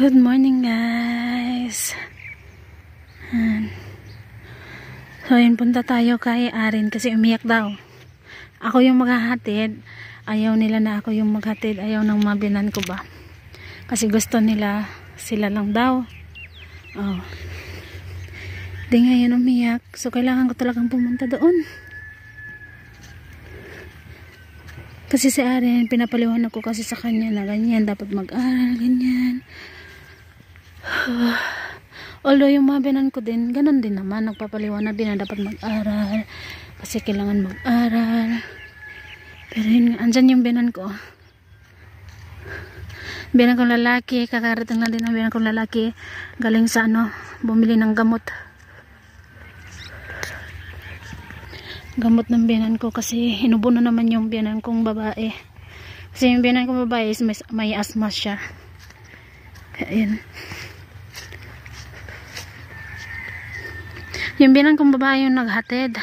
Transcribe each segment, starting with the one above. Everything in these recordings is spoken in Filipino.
Good morning guys. So yun, punta tayo kay Arin kasi umiyak daw. Ako yung maghahatid. Ayaw nila na ako yung maghatid. Ayaw ng mabinan ko ba. Kasi gusto nila sila lang daw. Oh. Di ngayon umiyak. So kailangan ko talagang pumunta doon. Kasi si Arin, pinapaliwanag ko kasi sa kanya na ganyan, dapat mag-aral, ganyan. Although yung mga binan ko din, ganun din naman, nagpapaliwanag din na dapat mag-aral. Kasi kailangan mag-aral. Pero yun nga, andyan yung binan ko. Binan kong lalaki, kakarating na din ang binan kong lalaki. Galing sa bumili ng gamot. Gamot ng biyanan ko kasi inubo na naman yung biyanan kong babae. Kasi yung biyanan kong babae is may asthma siya. Kaya yun. Yung biyanan kong babae yung naghatid.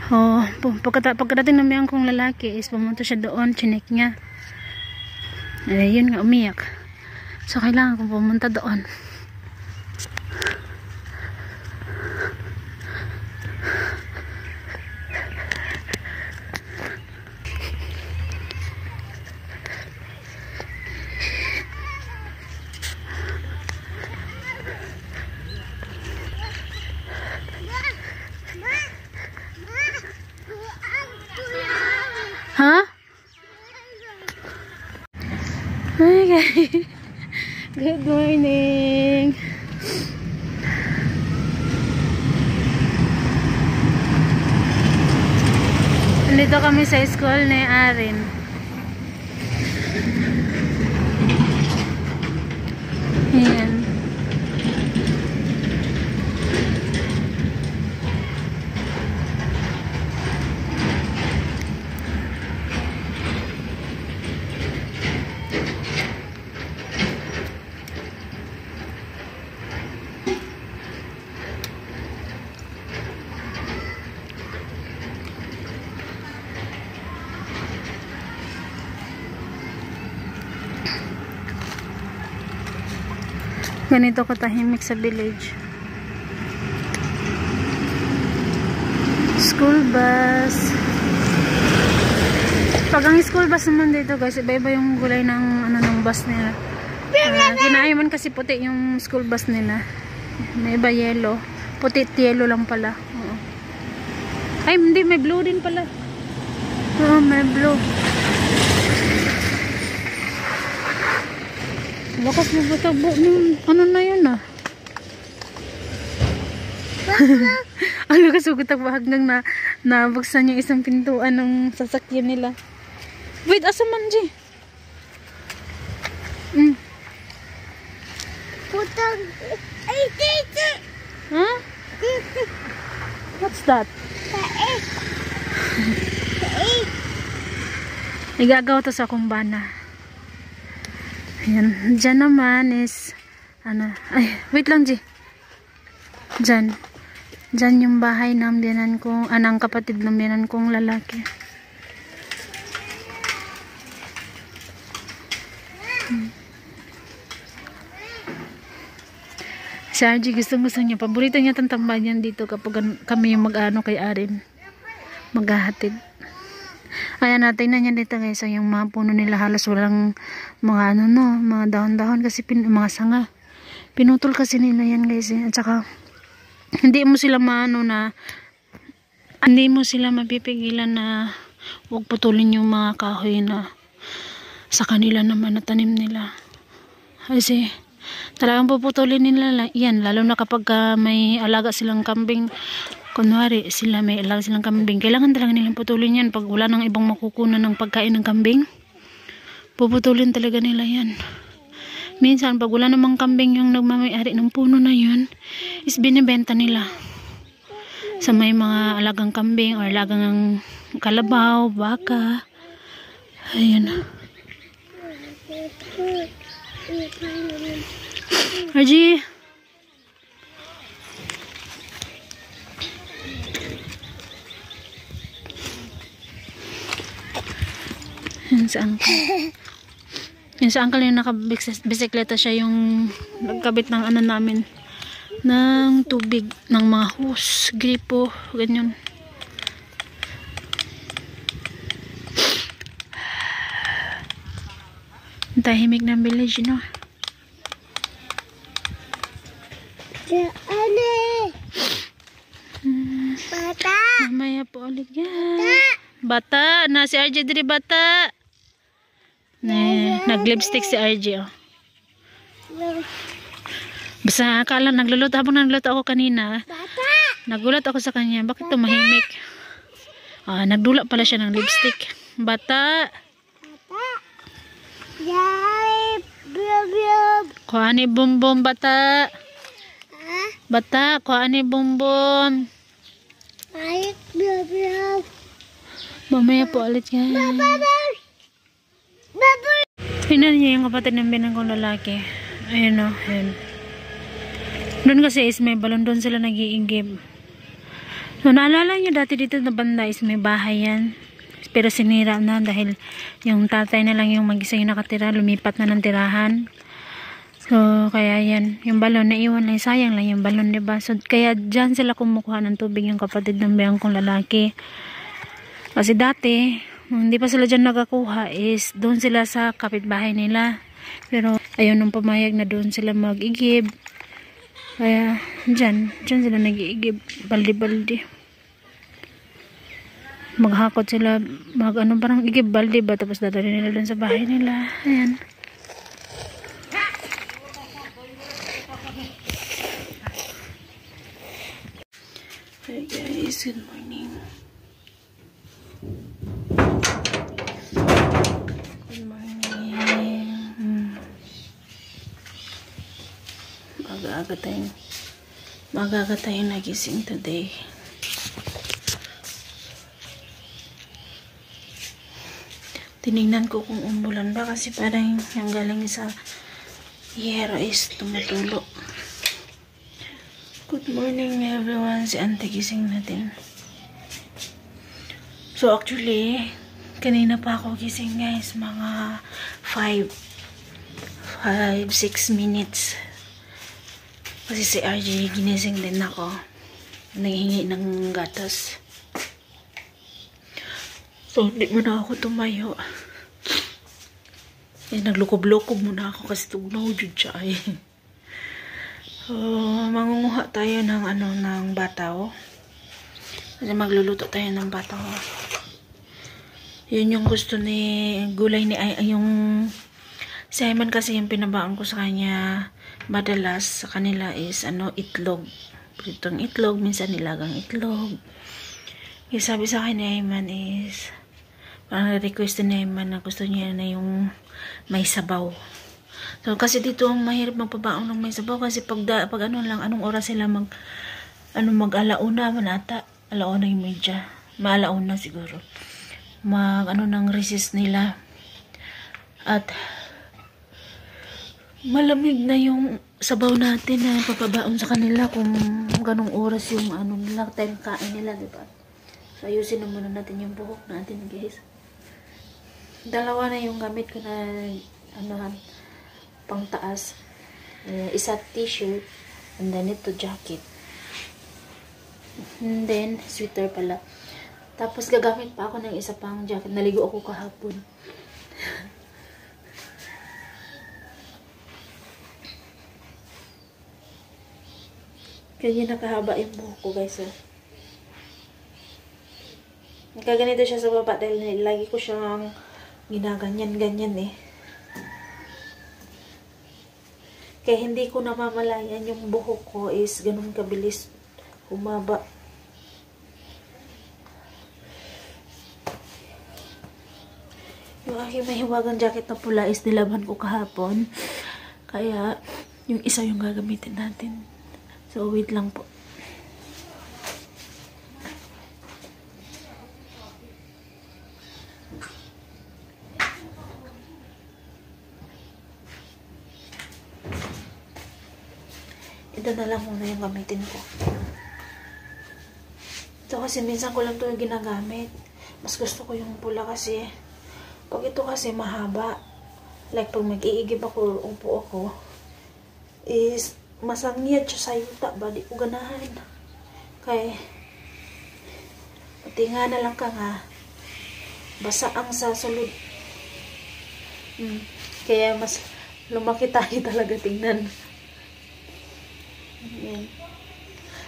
Oh, pagkadating ng biyanan kong lalaki is pumunta siya doon, chinik niya. Eh, yun nga, umiyak. So kailangan kong pumunta doon. Huh? Okay. Good morning. Nandito kami sa school ni Arin. Ayan. Ganito katahimik sa village. School bus. Pag ang school bus naman dito guys, iba-iba yung gulay ng ng bus nila. Ginaiman kasi puti yung school bus nila. May iba yellow. Puti at yellow lang pala. Oo. Ay, hindi, may blue din pala. Oo, may blue. Lakas mo batabo ng na yun ah. Ang lakas mo batabo hanggang nabuksan yung isang pintuan ng sasakyan nila. Wait, asa man G? Putang. Ay, titi. Huh? Titi. What's that? Tae. Tae. Igagaw to sa kumbana. Ayan, dyan naman is ay, wait lang G. Dyan yung bahay ng biyanan kong, ng kapatid ng biyanan kong lalaki. Si RG gusto niya, paborito niya tambahan yan dito kapag kami yung kay Arin maghahatid. Ayan, natin na niya dito guys. So, yung mga puno nila halos walang mga mga dahon-dahon kasi mga sanga. Pinutol kasi nila yan guys. At saka, hindi mo sila hindi mo sila mapipigilan na huwag putulin yung mga kahoy na sa kanila naman na tanim nila. Kasi, talagang puputulin nila yan. Lalo na kapag may alaga silang kambing. Kunwari, may alaga silang kambing. Kailangan talaga nilang putulin yan. Pag wala nang ibang makukunan ng pagkain ng kambing, puputulin talaga nila yan. Minsan, pag wala namang kambing yung nagmamayari ng puno na yun, is binibenta nila. Sa may mga alagang kambing or alagang kalabaw, baka. Ayun. Arji! Yan sa angka. Yung sa uncle yung nakabisikleta siya yung nagkabit ng ano namin ng tubig, ng mga hose, gripo, ganyan. Ang tahimik ng village, no? Bata. Mamaya po ulit yan. Bata, na si RJ diri bata. Nag-lipstick si RJ, oh. Basta akala nagluluto, habang nagluluto ako kanina, Bata. nagulat ako sa kanya, bakit tumahimik? Nagdula pala siya ng lipstick. Bata. Bata. Yay. Blub. Kuha ni bumbum, bata. Ah. Bata, kuha ni bumbum. Ay. Blub. Mamaya po ulit yan. Bubble. Bubble. Tingnan niyo yung kapatid ng binang kong lalaki. Ayun, oh. Ayun. Doon kasi is may balon, doon sila nag-iigib. So, naalala niyo dati dito na banda is may bahay yan. Pero sinira na dahil yung tatay na lang yung mag-isa yung nakatira. Lumipat na ng tirahan. So, kaya yan. Yung balon na iwan lang. Sayang lang yung balon, diba? So, kaya dyan sila kumukuha ng tubig yung kapatid ng binang kong lalaki. Kasi dati, hindi pa sila dyan nagakuha is doon sila sa kapitbahay nila. Pero ayaw nung pumayag na doon sila mag-igib. Kaya dyan sila nag-iigib. Baldi-baldi. Maghakot sila, parang igib baldi ba? Tapos dadali nila doon sa bahay nila. Ayan. Hey guys, good morning. Good morning. Maaga tayong nagising today. Tinignan ko kung umulan ba kasi parang yung galing sa yero is tumutulo. Good morning everyone. Si Auntie gising natin. So actually, kanina pa ako gising guys. Mga 5-6 minutes. Kasi si RJ ginising din ako. Nanghingi ng gatas. So, hindi mo na ako tumayo. Naglukob-lukob muna ako kasi tugnaw jud siya ay. So, mangunguha tayo ng ng bataw. Kasi magluluto tayo ng bataw. Yun yung gusto ni gulay ni yung Simon kasi yung pinabaan ko sa kanya madalas sa kanila is itlog. Pritong itlog, minsan nilagang itlog. Yung sabi sa akin ni Ayman is parang request ni Ayman na gusto niya na yung may sabaw. So kasi dito ang mahirap magpabaon ng may sabaw kasi pag anong oras sila mag-alauna man ata. Alauna yung medya. Maalauna siguro. Ng recess nila. At malamig na yung sabaw natin na papabaon sa kanila kung ganong oras yung nila, time kain nila, diba? So, ayusin na muna natin yung buhok natin, guys. Dalawa na yung gamit ko na pang taas. Isa t-shirt and then ito jacket. And then, sweater pala. Tapos gagamit pa ako ng isa pang jacket. Naligo ako kahapon. Kaya nakahaba yung buhok ko, guys. Nakaganito siya sa baba dahil lagi ko siyang ginaganyan-ganyan eh. Kaya hindi ko namamalayan yung buhok ko is ganun kabilis humaba. Yung aking mahiwagang jacket na pula is nilaban ko kahapon. Kaya yung isa yung gagamitin natin. So, wait lang po. Ito na lang muna yung gamitin ko. Ito kasi minsan ko lang ito yung ginagamit. Mas gusto ko yung pula kasi pag ito kasi mahaba. like pag mag-iigib ako, upo ako, is masangyad siya sa yuta ba, di ko ganahan. Kay, pati nga na lang ka nga, basa ang sa sulod. Kaya mas lumaki tayo talaga tingnan. Yan.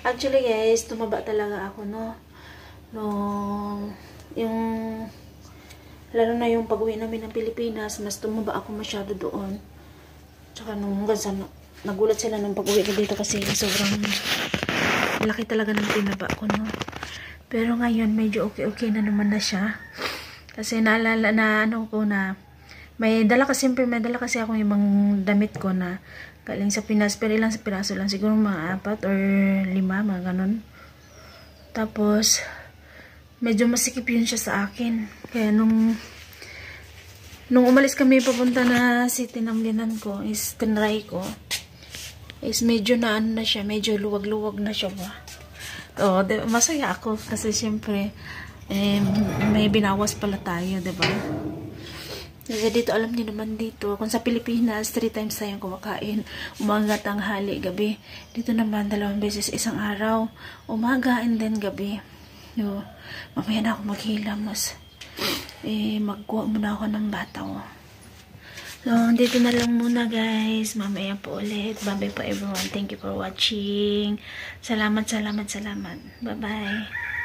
Actually guys, tumaba talaga ako, no? Yung lalo na yung pag-uwi namin ng Pilipinas, mas tumaba ako masyado doon. Tsaka nung nagulat sila nung pag-uwi ko dito kasi sobrang laki talaga ng tinaba ko, no? Pero ngayon, medyo okay na naman na siya. Kasi naalala na ko na may dala kasi akong ibang damit ko na galing sa Pinas, pero ilang sa piraso lang, siguro mga 4 or 5, mga ganun. Tapos medyo masikip yun siya sa akin. Kaya nung umalis kami papunta na city ng linan ko, is tinry ko, is medyo na siya, medyo luwag-luwag na siya ba. Masaya ako kasi syempre may binawas pala tayo, diba? Kasi dito, alam niyo naman dito, kung sa Pilipinas 3 times tayong kumakain, umaga, tanghali, gabi. Dito naman 2 beses isang araw, umaga and then gabi. Mamaya na ako maghilamos. Magkuha muna ako ng bataw. So, dito na lang muna guys. Mamaya po ulit. Bye-bye po everyone. Thank you for watching. Salamat. Bye-bye.